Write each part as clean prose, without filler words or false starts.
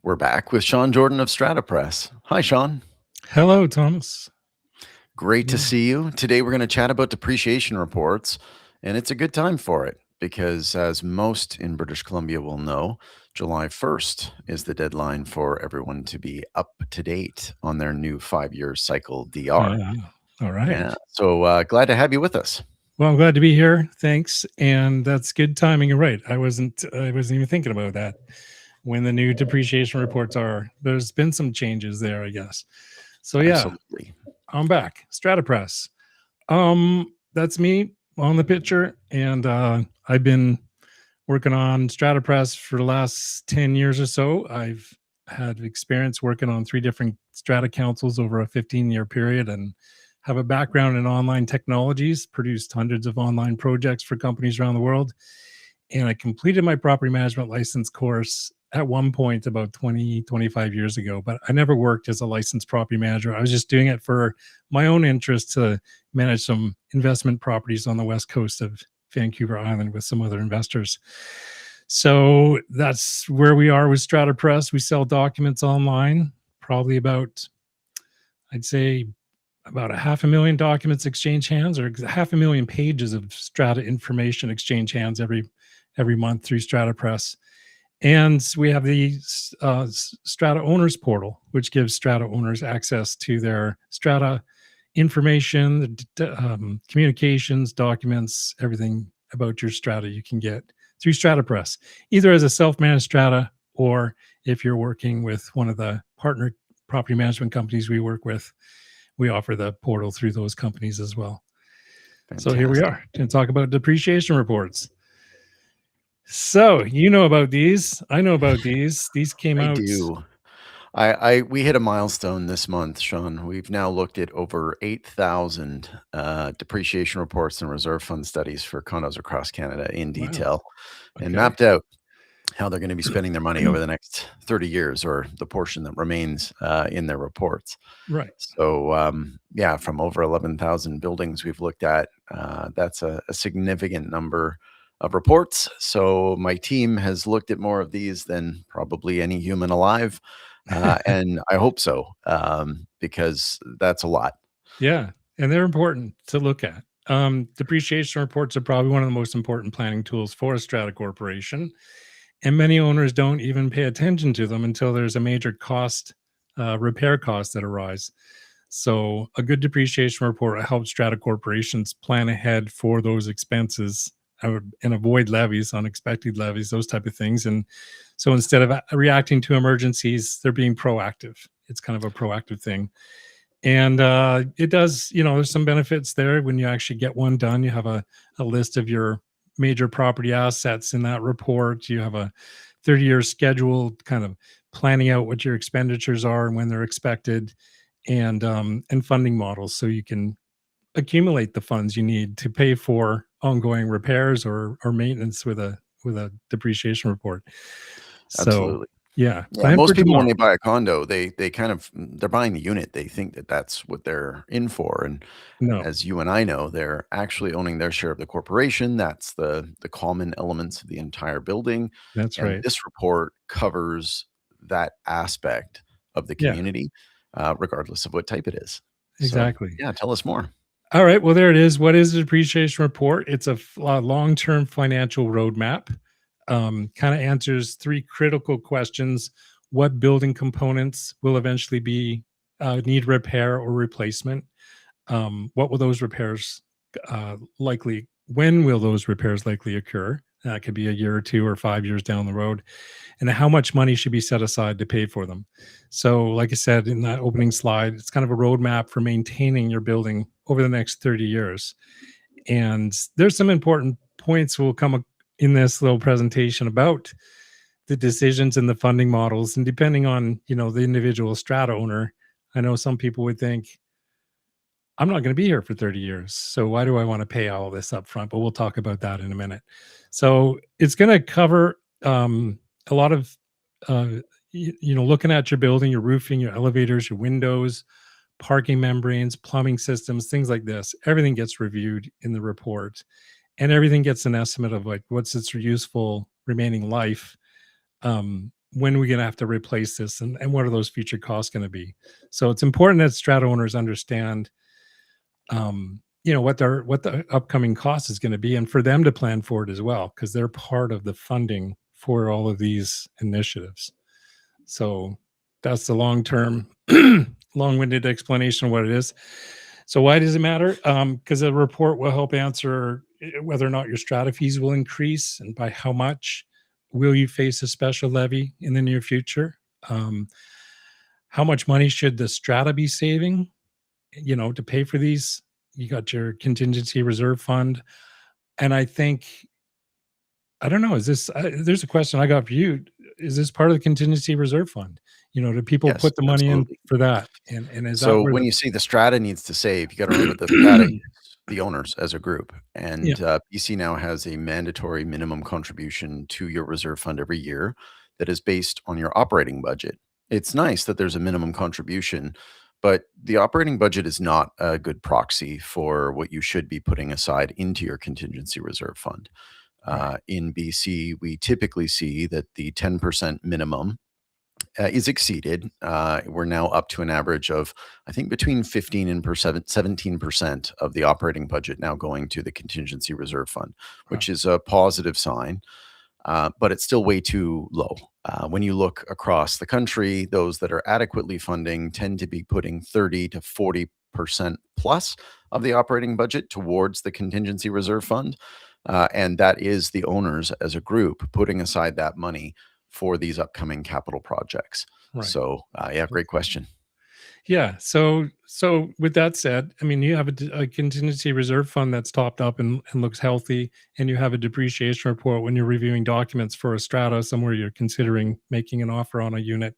We're back with Sean Jordan of StrataPress. Hi, Sean. Hello, Thomas. Great to Yeah. see you. Today, we're going to chat about depreciation reports, and it's a good time for it because, as most in British Columbia will know, July 1st is the deadline for everyone to be up to date on their new 5-year cycle DR. All right. Yeah. So glad to have you with us. Well, I'm glad to be here. Thanks. And that's good timing. You're right. I wasn't even thinking about that when the new depreciation reports are. There's been some changes there, I guess. So yeah, Absolutely. I'm back. StrataPress. That's me on the picture, and I've been working on StrataPress for the last 10 years or so. I've had experience working on 3 different strata councils over a 15-year period and have a background in online technologies, produced hundreds of online projects for companies around the world. And I completed my property management license course at one point about 25 years ago, but I never worked as a licensed property manager. I was just doing it for my own interest to manage some investment properties on the west coast of Vancouver Island with some other investors. So that's where we are with StrataPress. We sell documents online, probably about, I'd say, about 500,000 documents exchange hands, or 500,000 pages of strata information exchange hands every month through StrataPress. And we have the Strata Owners Portal, which gives Strata owners access to their Strata information, communications, documents, everything about your Strata you can get through StrataPress, either as a self-managed Strata or if you're working with one of the partner property management companies we work with, we offer the portal through those companies as well. Fantastic. So here we are to talk about depreciation reports. So you know about these. I know about these. These came out. I do. We hit a milestone this month, Sean. We've now looked at over 8,000 depreciation reports and reserve fund studies for condos across Canada in detail, and mapped out how they're going to be spending their money over the next 30 years, or the portion that remains in their reports. Right. So, yeah, from over 11,000 buildings we've looked at, that's a significant number of reports. So my team has looked at more of these than probably any human alive. And I hope so, because that's a lot. Yeah, and they're important to look at. Depreciation reports are probably one of the most important planning tools for a strata corporation, and many owners don't even pay attention to them until there's a major cost, repair cost that arise. So a good depreciation report helps strata corporations plan ahead for those expenses and avoid levies, unexpected levies, those type of things. And so instead of reacting to emergencies, they're being proactive. It's kind of a proactive thing. And it does, there's some benefits there when you actually get one done. You have a list of your major property assets in that report. You have a 30-year schedule kind of planning out what your expenditures are and when they're expected, and funding models, so you can accumulate the funds you need to pay for ongoing repairs or maintenance with a depreciation report. Absolutely. So yeah, Most people, when they buy a condo, they're buying the unit. They think that that's what they're in for. And as you and I know, they're actually owning their share of the corporation. That's the common elements of the entire building. That's and right. This report covers that aspect of the community, regardless of what type it is. Exactly. So, yeah, tell us more. All right. Well, there it is. What is a depreciation report? It's a long-term financial roadmap. Kind of answers 3 critical questions: what building components will eventually be need repair or replacement? What will those repairs likely? When will those repairs likely occur? That could be a year or 2 or 5 years down the road. And how much money should be set aside to pay for them? So, like I said in that opening slide, it's kind of a roadmap for maintaining your building over the next 30 years. And there's some important points will come in this little presentation about the decisions and the funding models. And depending on, the individual strata owner, I know some people would think, I'm not going to be here for 30 years, so why do I want to pay all this up front? But we'll talk about that in a minute. So it's going to cover a lot of, looking at your building, your roofing, your elevators, your windows, parking membranes, plumbing systems, things like this. Everything gets reviewed in the report, and everything gets an estimate of like what's its useful remaining life when are we going to have to replace this, and what are those future costs going to be? So it's important that strata owners understand, what the upcoming cost is going to be, and for them to plan for it as well, because they're part of the funding for all of these initiatives. So that's the long term, long winded explanation of what it is. So why does it matter? Because the report will help answer whether or not your strata fees will increase and by how much. Will you face a special levy in the near future? Um, how much money should the strata be saving, to pay for these? You got your contingency reserve fund. And I think, I don't know, is this, there's a question I got for you. Is this part of the contingency reserve fund? Do people Yes, put the money in absolutely. for that? And is that So where when the you see the strata needs to save, you got to remember the strata is the owners as a group, yeah, and BC now has a mandatory minimum contribution to your reserve fund every year that is based on your operating budget. It's nice that there's a minimum contribution, but the operating budget is not a good proxy for what you should be putting aside into your contingency reserve fund. right, In BC, we typically see that the 10% minimum is exceeded. We're now up to an average of, I think, between 15 and 17% of the operating budget now going to the contingency reserve fund, wow, which is a positive sign, but it's still way too low. When you look across the country, those that are adequately funding tend to be putting 30 to 40% plus of the operating budget towards the contingency reserve fund. And that is the owners as a group putting aside that money for these upcoming capital projects. right. So, yeah, great question. Yeah. So with that said, I mean, you have a contingency reserve fund that's topped up and looks healthy, and you have a depreciation report when you're reviewing documents for a strata somewhere you're considering making an offer on a unit.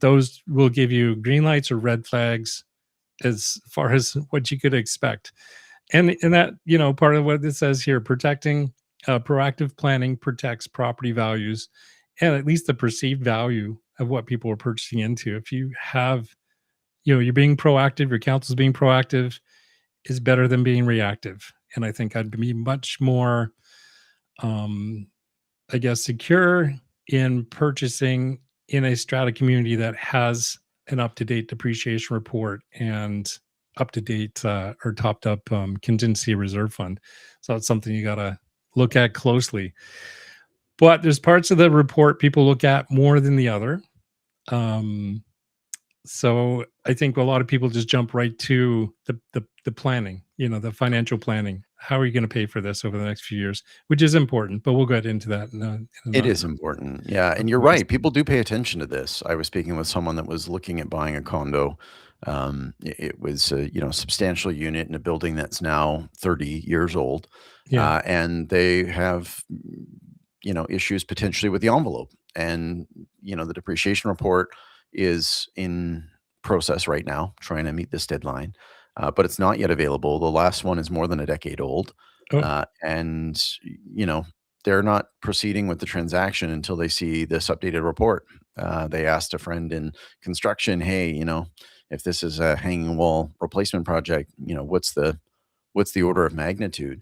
Those will give you green lights or red flags as far as what you could expect. And that, part of what it says here, protecting proactive planning protects property values and at least the perceived value of what people are purchasing into. If you have, you're being proactive, your council's being proactive is better than being reactive. And I think I'd be much more, um, I guess, secure in purchasing in a strata community that has an up-to-date depreciation report and up-to-date or topped up contingency reserve fund. So it's something you got to look at closely. But there's parts of the report people look at more than the other. Um, so I think a lot of people just jump right to the planning, the financial planning. How are you going to pay for this over the next few years? Which is important, but we'll get into that in It a is important. Yeah. And you're upcoming right. slide. People do pay attention to this. I was speaking with someone that was looking at buying a condo. It was a substantial unit in a building that's now 30 years old. Yeah. And they have, issues potentially with the envelope. And, the depreciation report is in process right now, trying to meet this deadline. But it's not yet available. The last one is more than a decade old. Oh, And, they're not proceeding with the transaction until they see this updated report. They asked a friend in construction, "Hey, if this is a hanging wall replacement project, what's the order of magnitude?"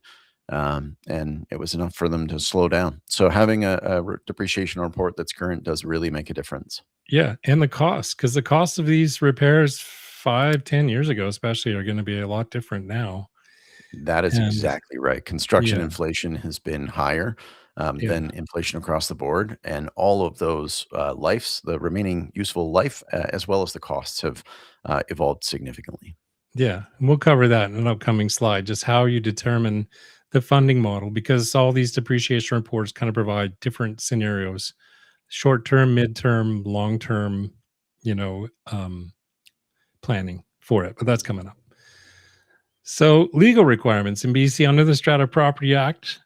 And it was enough for them to slow down. So having a depreciation report that's current does really make a difference. yeah. And the cost, because the cost of these repairs 5, 10 years ago, especially, are going to be a lot different now. That is And exactly right. Construction yeah, inflation has been higher yeah, than inflation across the board, and all of those lives, the remaining useful life, as well as the costs, have evolved significantly. yeah. And we'll cover that in an upcoming slide, just how you determine the funding model, because all these depreciation reports kind of provide different scenarios: short term, midterm, long term, you know, um, planning for it. But that's coming up. So, legal requirements in BC under the Strata Property Act.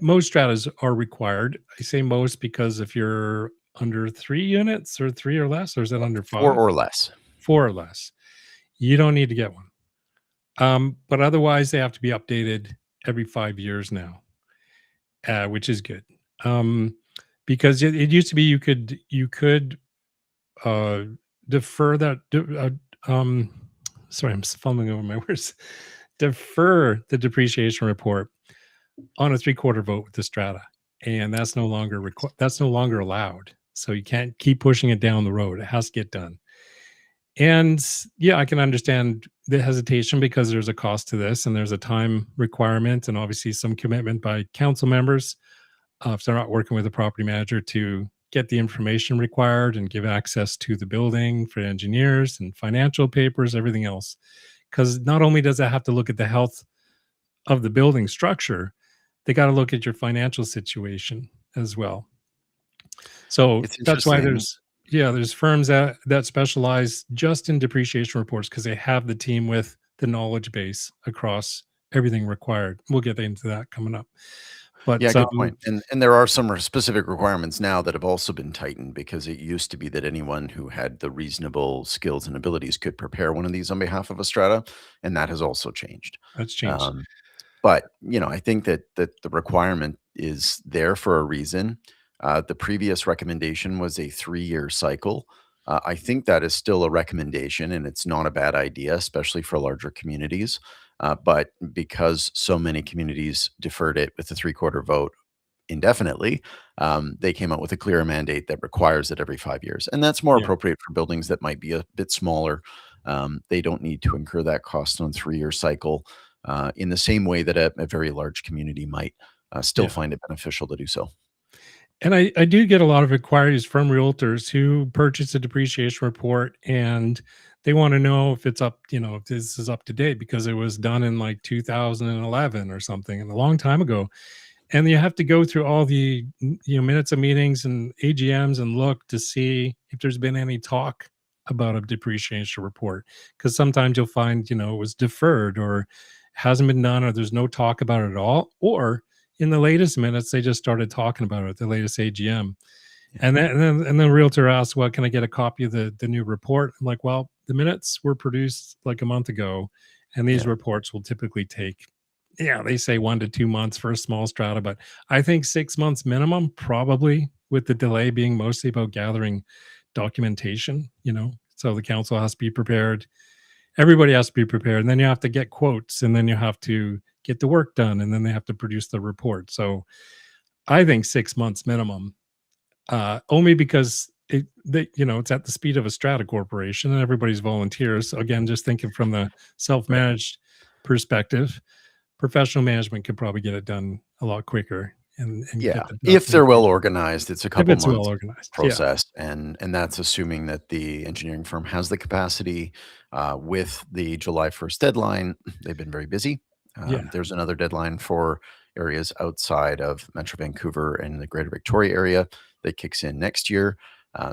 Most stratas are required. I say most because if you're under 3 units or three or less, or is that under Four five? or less. Four or less, you don't need to get one. But otherwise, they have to be updated every 5 years now, which is good. Um, because it used to be you could uh, defer that. Sorry, I'm fumbling over my words. Defer the depreciation report on a three-quarter vote with the strata, and that's no longer allowed. So you can't keep pushing it down the road. It has to get done. And yeah, I can understand the hesitation because there's a cost to this and there's a time requirement and obviously some commitment by council members if they're not working with a property manager to get the information required and give access to the building for engineers and financial papers, everything else. Because not only does that have to look at the health of the building structure, they got to look at your financial situation as well. So It's that's why interesting. there's firms that specialize just in depreciation reports because they have the team with the knowledge base across everything required. We'll get into that coming up. Yeah, But good point. And there are some specific requirements now that have also been tightened because it used to be that anyone who had the reasonable skills and abilities could prepare one of these on behalf of a strata, and that has also changed. that's changed. Um, but I think that the requirement is there for a reason. The previous recommendation was a 3-year cycle. I think that is still a recommendation, and it's not a bad idea, especially for larger communities. But because so many communities deferred it with a three-quarter vote indefinitely, they came out with a clearer mandate that requires it every 5 years, and that's more Yeah. appropriate for buildings that might be a bit smaller. They don't need to incur that cost on a 3-year cycle, in the same way that a very large community might, still Yeah. find it beneficial to do so. And I do get a lot of inquiries from realtors who purchase a depreciation report and they want to know if it's up, if this is up to date because it was done in like 2011 or something and a long time ago. And you have to go through all the minutes of meetings and AGMs and look to see if there's been any talk about a depreciation report because sometimes you'll find it was deferred or hasn't been done or there's no talk about it at all, or in the latest minutes they just started talking about it at the latest AGM. Yeah, And then the realtor asked, well, can I get a copy of the new report? I'm like, well, the minutes were produced like a month ago and these yeah, reports will typically take, yeah, they say 1 to 2 months for a small strata, but I think 6 months minimum, probably, with the delay being mostly about gathering documentation. So the council has to be prepared. Everybody has to be prepared. And then you have to get quotes and then you have to get the work done and then they have to produce the report. So I think 6 months minimum, only because it's at the speed of a strata corporation and everybody's volunteers. So again, just thinking from the right. self-managed perspective, professional management could probably get it done a lot quicker and Yeah, get the if they're well documentation organized, it's a if couple it's well months organized. Yeah. process, and that's assuming that the engineering firm has the capacity. With the July 1st deadline, they've been very busy. Yeah. There's another deadline for areas outside of Metro Vancouver and the Greater Victoria area that kicks in next year.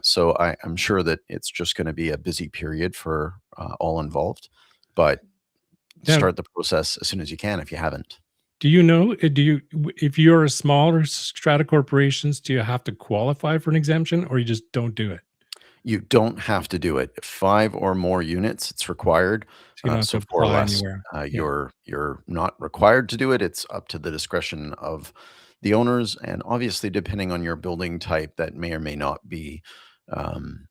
So I'm sure that it's just going to be a busy period for all involved. But Now, start the process as soon as you can if you haven't. do you know, if you're a smaller strata corporations, do you have to qualify for an exemption or you just don't do it? You don't have to do it. 5 or more units, it's required. So you don't have to So 4 or apply less, anywhere. Yeah. you're not required to do it. It's up to the discretion of the owners, and obviously, depending on your building type, that may or may not be, um,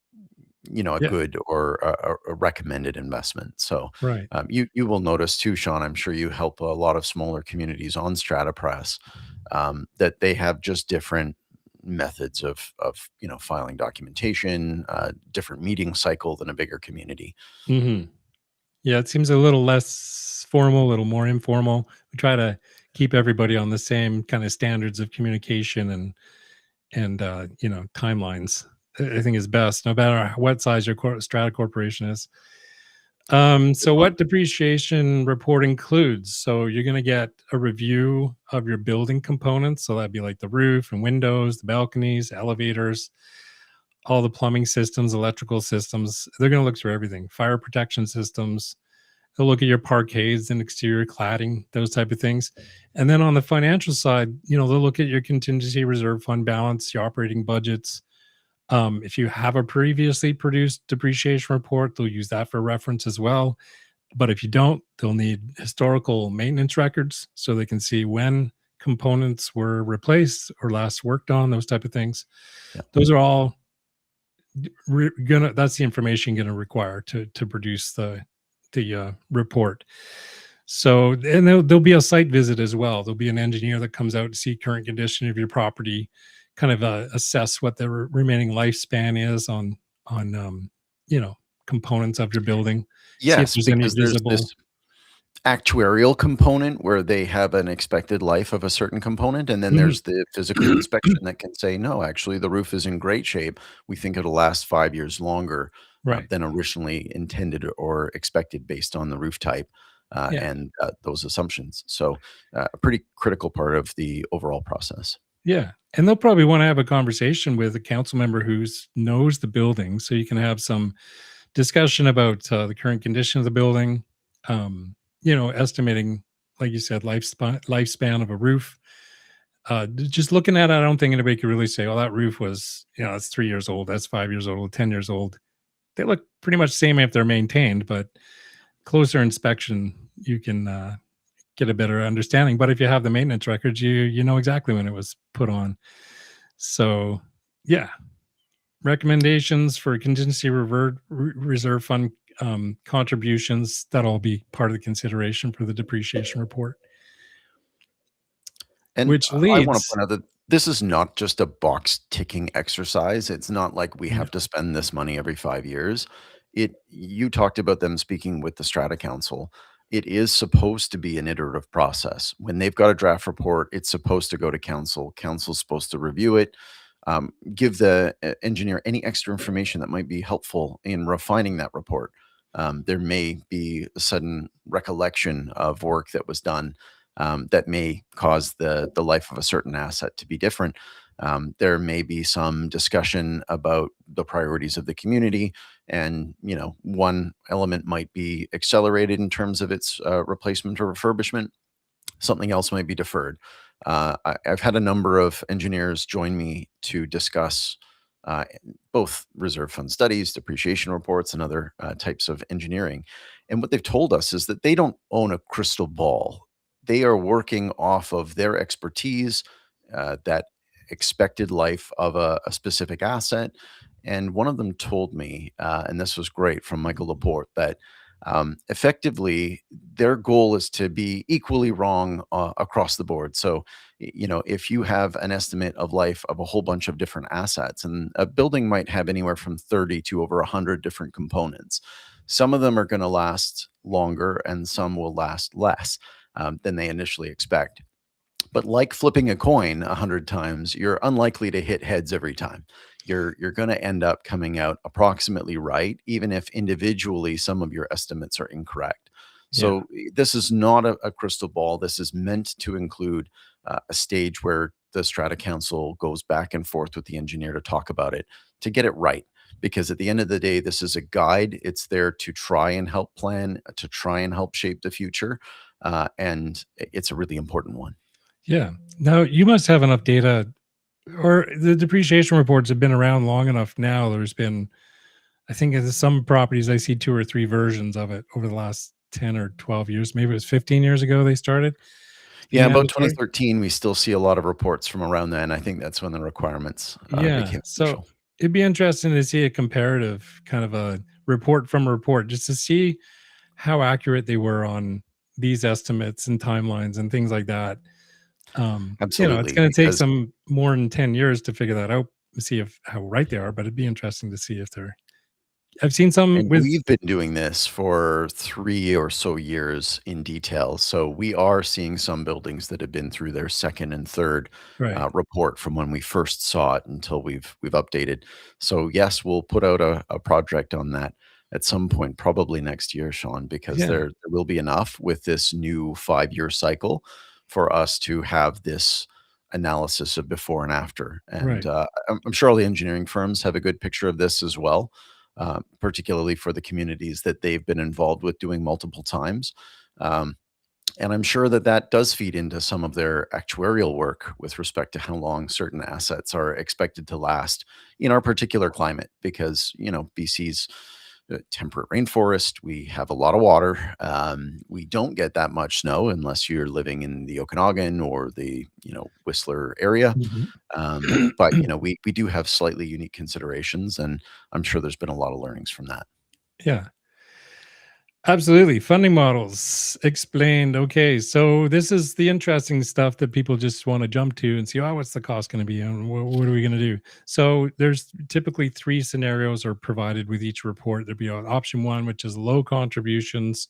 a Yeah. good or a recommended investment. So, Right. you will notice too, Sean, I'm sure you help a lot of smaller communities on StrataPress, that they have just different methods of filing documentation, different meeting cycle than a bigger community. Hmm. Yeah. It seems a little less formal, a little more informal. We try to keep everybody on the same kind of standards of communication and timelines. I think is best, no matter what size your strata corporation is. Good So point. what depreciation report includes? So you're going to get a review of your building components. So that'd be like the roof and windows, the balconies, elevators, all the plumbing systems, electrical systems. They're going to look through everything, fire protection systems. They'll look at your parquets and exterior cladding, those type of things. And then on the financial side, they'll look at your contingency reserve fund balance, your operating budgets. If you have a previously produced depreciation report, they'll use that for reference as well. But if you don't, they'll need historical maintenance records so they can see when components were replaced or last worked on, those type of things. Yeah. Those are all that's the information gonna require to produce the report. So, and there'll be a site visit as well. There'll be an engineer that comes out to see current condition of your property, kind of assess what the remaining lifespan is on you know, components of your building, see if Yes, there's any because there's visible. this actuarial component where they have an expected life of a certain component, and then Mhm. there's the physical inspection that can say, "No, actually, the roof is in great shape. We think it'll last 5 years longer, Right. than originally intended or expected based on the roof type, Yeah. and, those assumptions." So, a pretty critical part of the overall process. Yeah, and they'll probably wanna have a conversation with a council member who's knows the building, so you can have some discussion about, the current condition of the building, estimating, like you said, lifespan of a roof. Just looking at it, I don't think anybody could really say, "Oh, that roof was, it's 3 years old, that's 5 years old, 10 years old." They look pretty much the same if they're maintained, but closer inspection, you can, get a better understanding. But if you have the maintenance records, you know exactly when it was put on. So, yeah, recommendations for contingency reserve fund contributions, that'll be part of the consideration for the depreciation report, And which I wanna leads. point out that this is not just a box ticking exercise. It's not like we No. have to spend this money every 5 years. You talked about them speaking with the Strata Council. It is supposed to be an iterative process. When they've got a draft report, it's supposed to go to council. Council's supposed to review it, give the engineer any extra information that might be helpful in refining that report. There may be a sudden recollection of work that was done, that may cause the life of a certain asset to be different. There may be some discussion about the priorities of the community, and one element might be accelerated in terms of its replacement or refurbishment. Something else might be deferred. I've had a number of engineers join me to discuss uh, both reserve fund studies, depreciation reports, and other types of engineering. And what they've told us is that they don't own a crystal ball. They are working off of their expertise, that expected life of a specific asset. And one of them told me, and this was great from Michael Laporte, that effectively their goal is to be equally wrong across the board. So, if you have an estimate of life of a whole bunch of different assets, and a building might have anywhere from 30 to over 100 different components, some of them are going to last longer and some will last less than they initially expect. But like flipping a coin 100 times, you're unlikely to hit heads every time. You're gonna end up coming out approximately right, even if individually some of your estimates are incorrect. Yeah. So, this is not a crystal ball. This is meant to include, a stage where the strata council goes back and forth with the engineer to talk about it, to get it right. Because at the end of the day, this is a guide. It's there to try and help plan, to try and help shape the future, and it's a really important one. Yeah. Now, you must have enough data, or the depreciation reports have been around long enough now. There's been, I think, in some properties, I see 2 or 3 versions of it over the last 10 or 12 years. Maybe it was 15 years ago they started Yeah, being about mandatory. 2013, we still see a lot of reports from around then. I think that's when the requirements, Yeah. became So official. it'd be interesting to see a comparative kind of a report from a report, just to see how accurate they were on these estimates and timelines and things like that. It's Absolutely, going to take because some more than 10 years to figure that out, see if how right they are, but it'd be interesting to see if they're. I've seen some and with. we've been doing this for 3 or so years in detail, so we are seeing some buildings that have been through their 2nd and 3rd, Right. report from when we first saw it until we've updated. So, yes, we'll put out a project on that at some point, probably next year, Sean, because Yeah. there will be enough with this new 5-year cycle for us to have this analysis of before and after, and, Right. I'm sure all the engineering firms have a good picture of this as well, particularly for the communities that they've been involved with doing multiple times. Um, and I'm sure that that does feed into some of their actuarial work with respect to how long certain assets are expected to last in our particular climate, because, BC's temperate rainforest. We have a lot of water. We don't get that much snow unless you're living in the Okanagan or the, Whistler area. Mhm. But, we do have slightly unique considerations, and I'm sure there's been a lot of learnings from that. Yeah. Absolutely. Funding models explained. Okay. So this is the interesting stuff that people just want to jump to and see, oh, what's the cost going to be and what are we going to do? So there's typically three scenarios are provided with each report. There'd be option one, which is low contributions,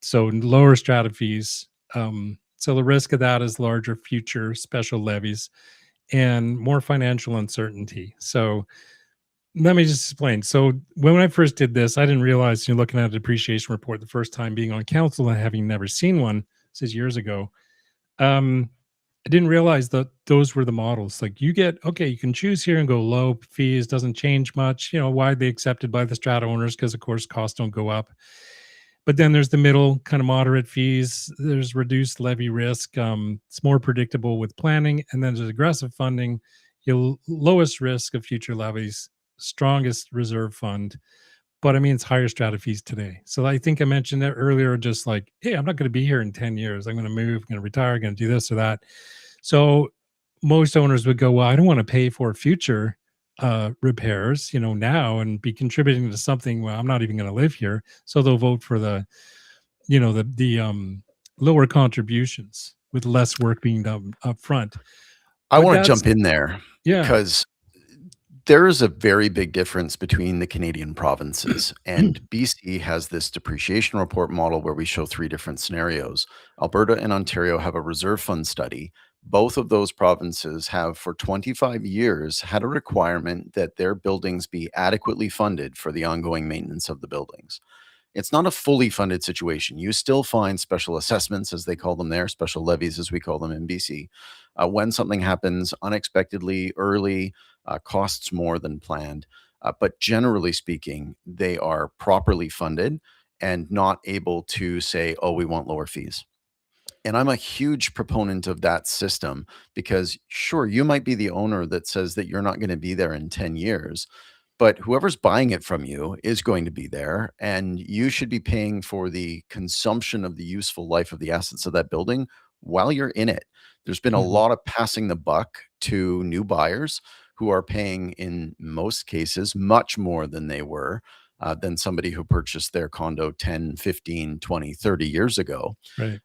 so lower strata fees. So the risk of that is larger future special levies and more financial uncertainty. So let me just explain. So when I first did this, I didn't realize, looking at a depreciation report the first time being on council and having never seen one, this is years ago. Um, I didn't realize that those were the models. Like you get, okay, you can choose here and go low fees, doesn't change much, widely accepted by the strata owners because of course costs don't go up. But then there's the middle kind of moderate fees. There's reduced levy risk. It's more predictable with planning. And then there's aggressive funding, your lowest risk of future levies, strongest reserve fund. But I mean, it's higher strata fees today. So I think I mentioned that earlier, just like, hey, I'm not going to be here in 10 years. I'm going to move, I'm going to retire, I'm going to do this or that. So most owners would go, well, I don't want to pay for future repairs, now and be contributing to something. Well, I'm not even going to live here. So they'll vote for the lower contributions with less work being done up front. I But wanna that's jump in there yeah. because there is a very big difference between the Canadian provinces, and BC has this depreciation report model where we show 3 different scenarios. Alberta and Ontario have a reserve fund study. Both of those provinces have, for 25 years, had a requirement that their buildings be adequately funded for the ongoing maintenance of the buildings. It's not a fully funded situation. You still find special assessments, as they call them there, special levies, as we call them in BC, when something happens unexpectedly early, costs more than planned. But generally speaking, they are properly funded and not able to say, oh, we want lower fees. And I'm a huge proponent of that system because, sure, you might be the owner that says that you're not going to be there in 10 years, but whoever's buying it from you is going to be there, and you should be paying for the consumption of the useful life of the assets of that building while you're in it. There's been a Mhm. lot of passing the buck to new buyers who are paying, in most cases, much more than they were, than somebody who purchased their condo 10, 15, 20, 30 years ago. Right.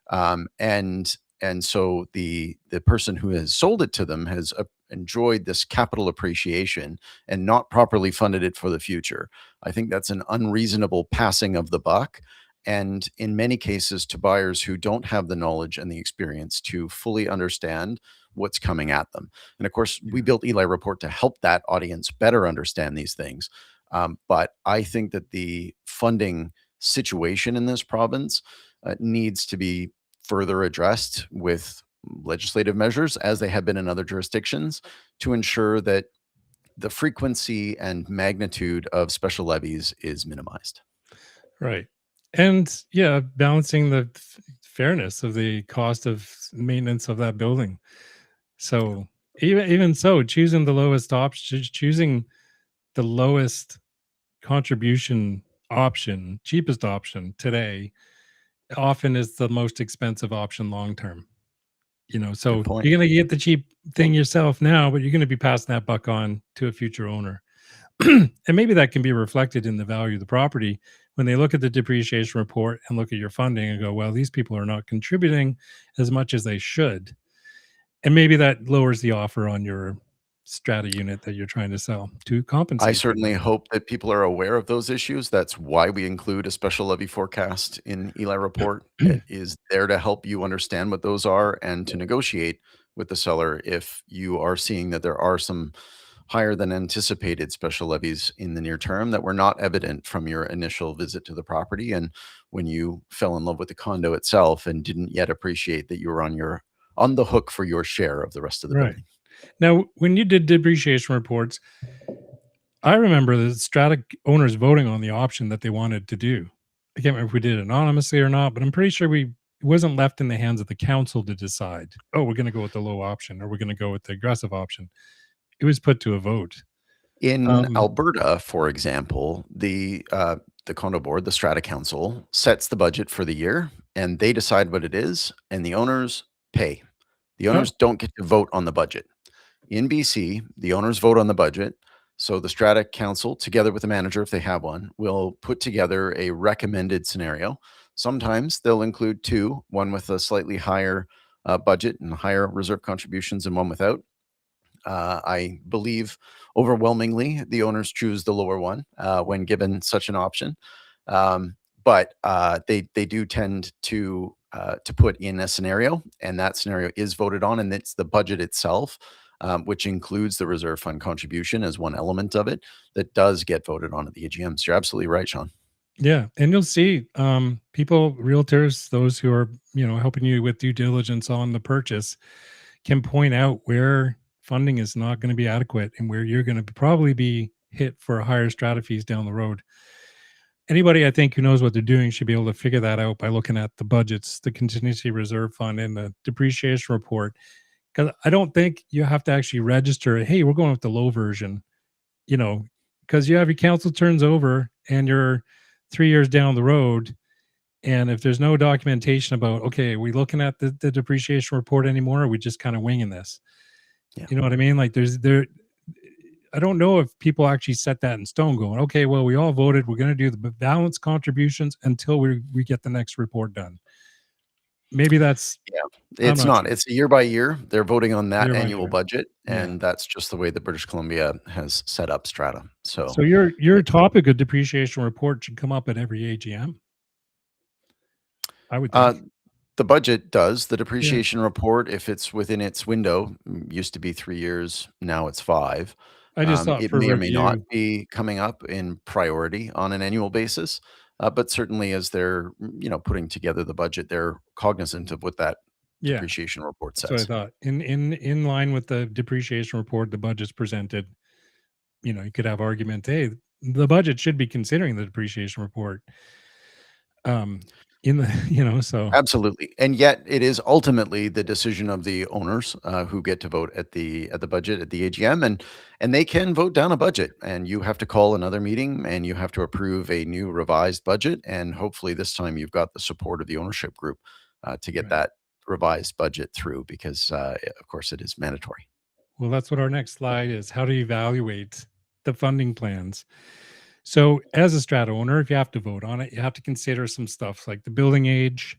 And so the person who has sold it to them has enjoyed this capital appreciation and not properly funded it for the future. I think that's an unreasonable passing of the buck. And in many cases, to buyers who don't have the knowledge and the experience to fully understand what's coming at them. And of course, we Yeah. built Eli Report to help that audience better understand these things. But I think that the funding situation in this province needs to be further addressed with legislative measures, as they have been in other jurisdictions, to ensure that the frequency and magnitude of special levies is minimized. Right. And yeah, balancing the fairness of the cost of maintenance of that building. So even so, choosing the lowest option, choosing the lowest contribution option, cheapest option today often is the most expensive option long term. Good So point. you're gonna get the cheap thing yourself now, but you're gonna be passing that buck on to a future owner. And maybe that can be reflected in the value of the property when they look at the depreciation report and look at your funding and go, well, these people are not contributing as much as they should. And maybe that lowers the offer on your strata unit that you're trying to sell to I compensate for certainly that. hope that people are aware of those issues. That's why we include a special levy forecast in Eli Report. It is there to help you understand what those are and to negotiate with the seller if you are seeing that there are some higher than anticipated special levies in the near term that were not evident from your initial visit to the property and when you fell in love with the condo itself and didn't yet appreciate that you were on the hook for your share of the rest of the Right. building. Now, when you did depreciation reports, I remember the strata owners voting on the option that they wanted to do. I can't remember if we did it anonymously or not, but I'm pretty sure it wasn't left in the hands of the council to decide, oh, we're going to go with the low option or we're going to go with the aggressive option. It was put to a vote. In Um, Alberta, for example, the condo board, the strata council, sets the budget for the year, and they decide what it is, and the owners pay. The oh, owners don't get to vote on the budget. In BC, the owners vote on the budget. So the Strata Council, together with the manager, if they have one, will put together a recommended scenario. Sometimes they'll include two, one with a slightly higher budget and higher reserve contributions, and one without. I believe overwhelmingly the owners choose the lower one when given such an option. But they do tend to put in a scenario, and that scenario is voted on, and it's the budget itself, which includes the reserve fund contribution as one element of it, that does get voted on at the AGM. So you're absolutely right, Sean. Yeah, and you'll see people, realtors, those who are helping you with due diligence on the purchase, can point out where funding is not going to be adequate and where you're going to probably be hit for higher strata fees down the road. Anybody I think who knows what they're doing should be able to figure that out by looking at the budgets, the contingency reserve fund, and the depreciation report. Because I don't think you have to actually register, hey, we're going with the low version, you know, because you have your council turns over and you're 3 years down the road. And if there's no documentation about, okay, are we looking at the depreciation report anymore? Or are we just kind of winging this? Yeah. You know what I mean? Like I don't know if people actually set that in stone going, okay, well, we all voted. We're going to do the balance contributions until we get the next report done. Maybe that's, Yeah, I'm it's not not. sure. It's a year by year. They're voting on that Year by annual year. budget, Yeah. and that's just the way that British Columbia has set up strata. So So, your topic of depreciation report should come up at every AGM, I would uh, think. the budget does. The Yeah. depreciation report, if it's within its window, used to be 3 years, now it's 5. I just thought It for may or may not review. be coming up in priority on an annual basis, but certainly as they're, putting together the budget, they're cognizant of what that Yeah. depreciation report That's what I says. thought. In line with the depreciation report, the budget's presented. You could have argument, hey, the budget should be considering the depreciation report. In the so Absolutely, and yet it is ultimately the decision of the owners, who get to vote at the budget at the AGM, and they can vote down a budget, and you have to call another meeting, and you have to approve a new revised budget, and hopefully this time you've got the support of the ownership group, to get right. that revised budget through because, of course, it is mandatory. Well, that's what our next slide is. How to evaluate the funding plans. So, as a strata owner, if you have to vote on it, you have to consider some stuff like the building age,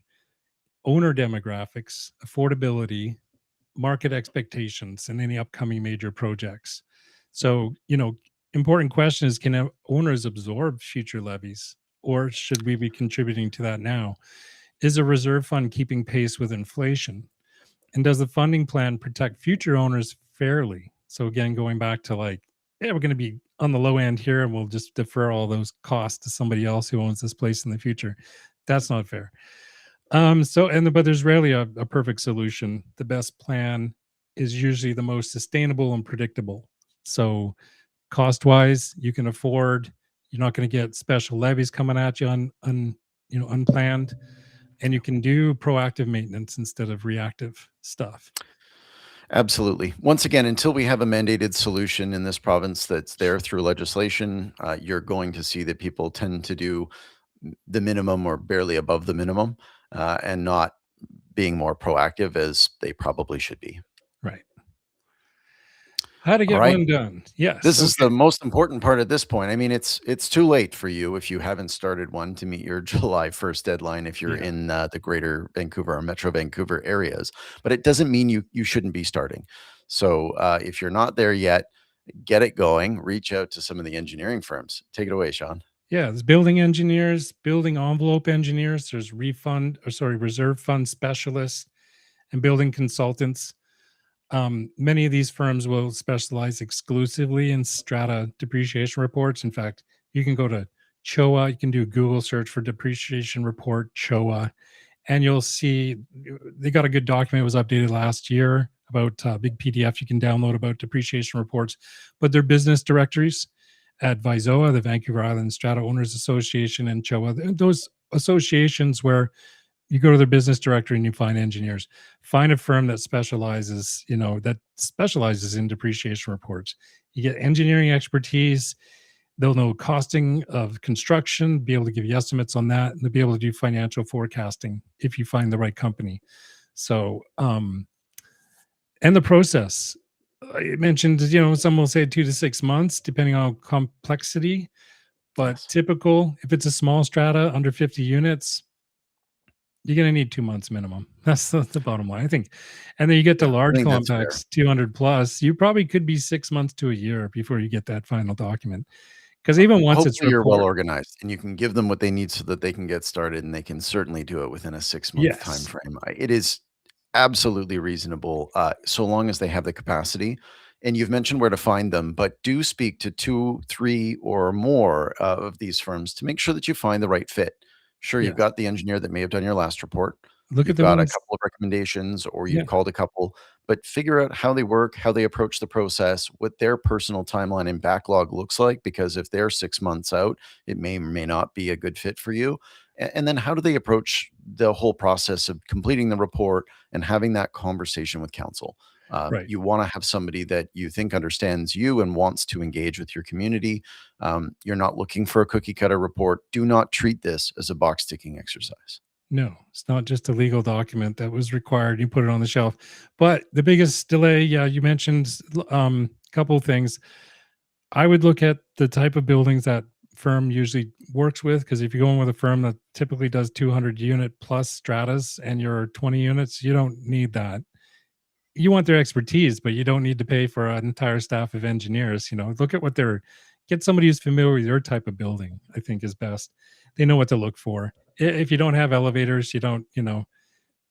owner demographics, affordability, market expectations, and any upcoming major projects. So, important question is, can owners absorb future levies, or should we be contributing to that now? Is a reserve fund keeping pace with inflation? And does the funding plan protect future owners fairly? So again, going back to like, yeah, we're going to be on the low end here and we'll just defer all those costs to somebody else who owns this place in the future. That's not fair. But there's rarely a perfect solution. The best plan is usually the most sustainable and predictable. So cost wise, you can afford, you're not going to get special levies coming at you unplanned, and you can do proactive maintenance instead of reactive stuff. Absolutely. Once again, until we have a mandated solution in this province that's there through legislation, you're going to see that people tend to do the minimum or barely above the minimum, and not being more proactive as they probably should be. Right. How to All get right. one done. Yes. This is Okay. the most important part at this point. I mean, it's too late for you if you haven't started one to meet your July 1st deadline if you're Yeah. in the greater Vancouver or Metro Vancouver areas. But it doesn't mean you shouldn't be starting. So if you're not there yet, get it going. Reach out to some of the engineering firms. Take it away, Sean. Yeah. There's building engineers, building envelope engineers. There's reserve fund specialists and building consultants. Many of these firms will specialize exclusively in strata depreciation reports. In fact, you can go to CHOA, you can do a Google search for depreciation report, CHOA, and you'll see they got a good document. It was updated last year about big PDF you can download about depreciation reports, but they're business directories at VISOA, the Vancouver Island Strata Owners Association, and CHOA. Those associations where you go to their business directory and you find engineers. Find a firm that specializes in depreciation reports. You get engineering expertise. They'll know costing of construction, be able to give you estimates on that, and they'll be able to do financial forecasting if you find the right company. So, and the process. I mentioned, some will say 2 to 6 months depending on complexity, but Yes. typical, if it's a small strata under 50 units, you're gonna need 2 months minimum. That's the bottom line, I think. And then you get to Yeah, I large think that's fair. compacts, 200 plus, you probably could be 6 months to a year before you get that final document. Because even once it's Hopefully, you're well report organized and you can give them what they need so that they can get started, and they can certainly do it within a 6-month time yes, frame. It is absolutely reasonable, so long as they have the capacity. And you've mentioned where to find them, but do speak to 2, 3, or more of these firms to make sure that you find the right fit. Sure, you've yes. got the engineer that may have done your last report. Look at You've the got a ones. couple of recommendations, or Yeah, you've called a couple, but figure out how they work, how they approach the process, what their personal timeline and backlog looks like, because if they're 6 months out, it may or may not be a good fit for you. And then how do they approach the whole process of completing the report and having that conversation with counsel? right. You want to have somebody that you think understands you and wants to engage with your community. You're not looking for a cookie cutter report. Do not treat this as a box ticking exercise. No, it's not just a legal document that was required, you put it on the shelf. But the biggest delay, yeah, you mentioned, couple things. I would look at the type of buildings that firm usually works with, because if you're going with a firm that typically does 200 unit plus stratas and you're 20 units, you don't need that. You want their expertise, but you don't need to pay for an entire staff of engineers. Look at what they're get somebody who's familiar with your type of building, I think is best. They know what to look for. If you don't have elevators, you don't,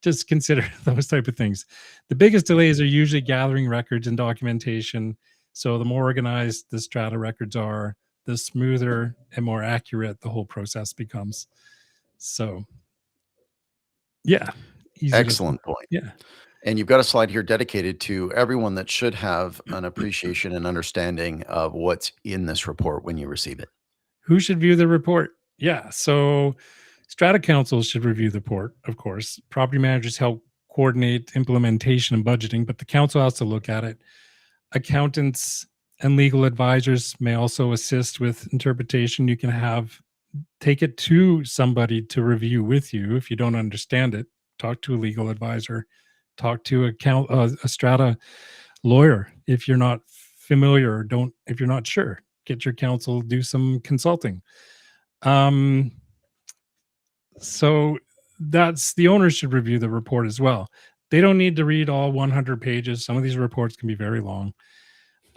just consider those type of things. The biggest delays are usually gathering records and documentation. So the more organized the strata records are, the smoother and more accurate the whole process becomes. So yeah, easy to, Excellent point. yeah. And you've got a slide here dedicated to everyone that should have an appreciation and understanding of what's in this report when you receive it. Who should view the report? Yeah. So strata councils should review the report, of course. Property managers help coordinate implementation and budgeting, but the council has to look at it. Accountants and legal advisors may also assist with interpretation. You can have take it to somebody to review with you if you don't understand it. Talk to a legal advisor. Talk to a strata lawyer if you're not familiar or don't if you're not sure. Get your counsel, do some consulting. Um, so that's the owners should review the report as well. They don't need to read all 100 pages. Some of these reports can be very long,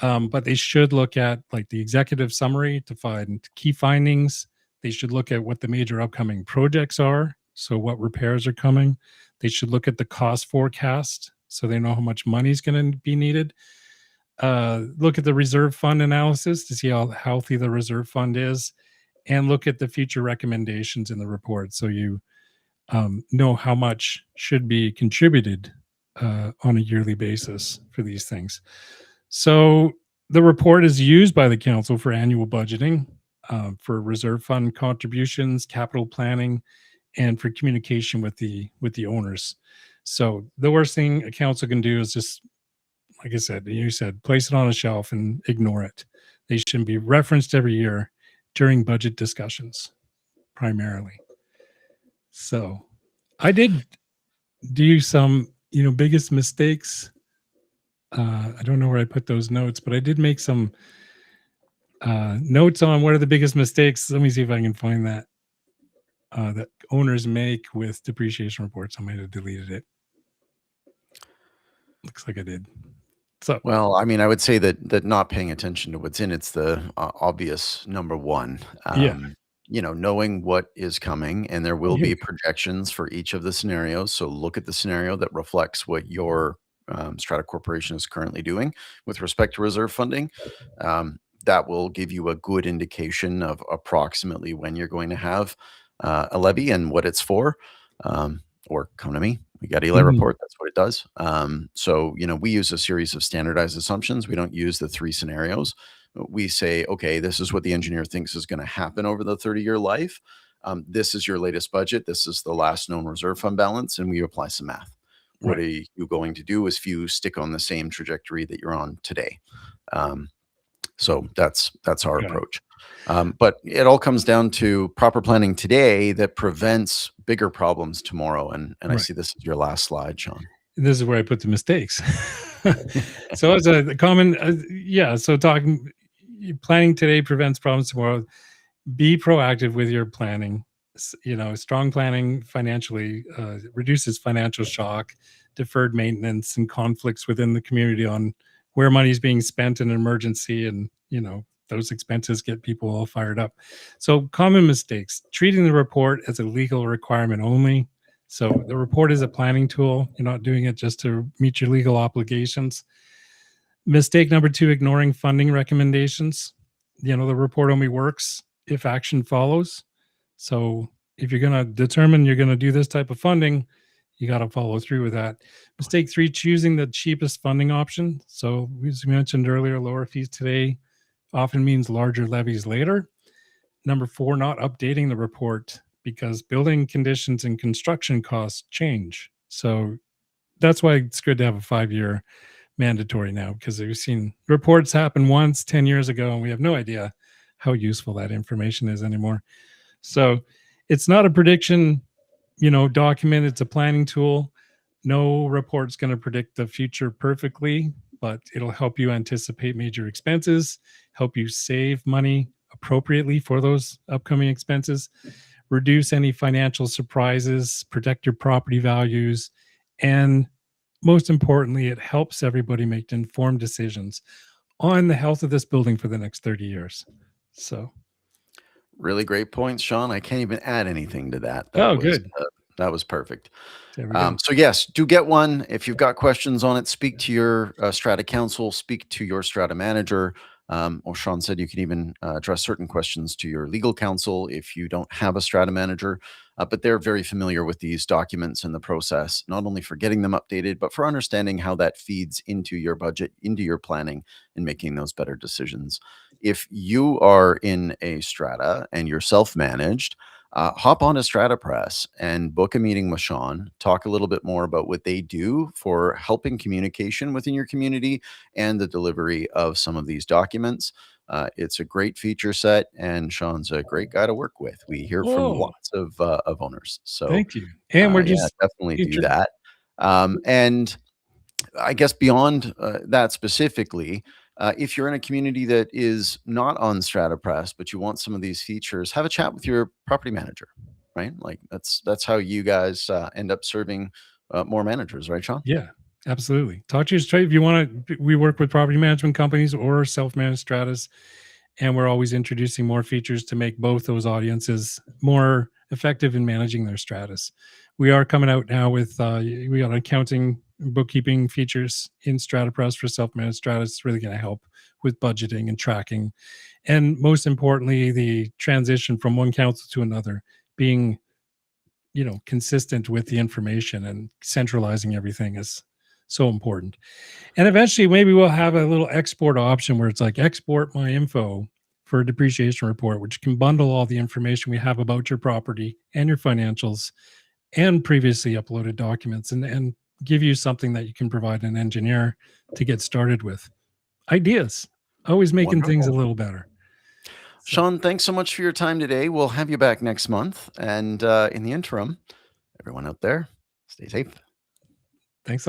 but they should look at like the executive summary to find key findings. They should look at what the major upcoming projects are. So what repairs are coming. They should look at the cost forecast so they know how much money is going to be needed. Look at the reserve fund analysis to see how healthy the reserve fund is, and look at the future recommendations in the report so you know how much should be contributed on a yearly basis for these things. So the report is used by the council for annual budgeting, for reserve fund contributions, capital planning, and for communication with the owners. So the worst thing a council can do is just, like I said, you said, place it on a shelf and ignore it. They should be referenced every year during budget discussions, primarily. So I did do some, biggest mistakes. I don't know where I put those notes, but I did make some notes on what are the biggest mistakes. Let me see if I can find that owners make with depreciation reports. I might have deleted it. Looks like I did. So Well, I mean, I would say that not paying attention to what's in it's the obvious number one. yeah, Knowing what is coming, and there will yeah, be projections for each of the scenarios. So look at the scenario that reflects what your Strata Corporation is currently doing with respect to reserve funding. That will give you a good indication of approximately when you're going to have a levy and what it's for. Or come to me. We got Eli mhm, report. That's what it does. So, we use a series of standardized assumptions. We don't use the three scenarios. We say, okay, this is what the engineer thinks is going to happen over the 30-year life. This is your latest budget. This is the last known reserve fund balance, and we apply some math. What right, are you going to do if you stick on the same trajectory that you're on today? Um, so that's our got it, approach. But it all comes down to proper planning today that prevents bigger problems tomorrow. And I right. see this is your last slide, Sean. This is where I put the mistakes. So as a common, yeah. So talking, planning today prevents problems tomorrow. Be proactive with your planning. Strong planning financially reduces financial shock, deferred maintenance, and conflicts within the community on where money is being spent in an emergency, and those expenses get people all fired up. So common mistakes: treating the report as a legal requirement only. So the report is a planning tool. You're not doing it just to meet your legal obligations. Mistake number two: ignoring funding recommendations. The report only works if action follows. So if you're going to determine you're going to do this type of funding, you got to follow through with that. Mistake three: choosing the cheapest funding option. So as we mentioned earlier, lower fees today often means larger levies later. Number four: not updating the report because building conditions and construction costs change. So that's why it's good to have a 5-year mandatory now, because we've seen reports happen once 10 years ago and we have no idea how useful that information is anymore. So it's not a prediction, document. It's a planning tool. No report's going to predict the future perfectly, but it'll help you anticipate major expenses, help you save money appropriately for those upcoming expenses, reduce any financial surprises, protect your property values, and most importantly, it helps everybody make informed decisions on the health of this building for the next 30 years. So, Really great points, Sean. I can't even add anything to that. oh, good. That was perfect. There we go. So yes, do get one. If you've got questions on it, speak to your strata counsel, speak to your strata manager. Or Sean said you can even address certain questions to your legal counsel if you don't have a strata manager. But they're very familiar with these documents and the process, not only for getting them updated, but for understanding how that feeds into your budget, into your planning, and making those better decisions. If you are in a strata and you're self-managed, hop on to StrataPress and book a meeting with Sean. Talk a little bit more about what they do for helping communication within your community and the delivery of some of these documents. It's a great feature set, and Sean's a great guy to work with. We hear from Oh, lots of owners, so thank you. And we're yeah, just definitely do future. that. And I guess beyond that specifically, if you're in a community that is not on StrataPress, but you want some of these features, have a chat with your property manager, right? Like that's how you guys end up serving more managers, right, Sean? Yeah, absolutely. Talk to your straight if you want to. We work with property management companies or self-managed stratas, and we're always introducing more features to make both those audiences more effective in managing their stratas. We are coming out now with we got accounting, bookkeeping features in StrataPress for self-managed stratas. It's really going to help with budgeting and tracking, and most importantly, the transition from one council to another being consistent with the information, and centralizing everything is so important. And eventually maybe we'll have a little export option where it's like export my info for a depreciation report, which can bundle all the information we have about your property and your financials and previously uploaded documents, and give you something that you can provide an engineer to get started with. Ideas, always making things a Wonderful. little better. So Sean, thanks so much for your time today. We'll have you back next month. And in the interim, everyone out there, stay safe.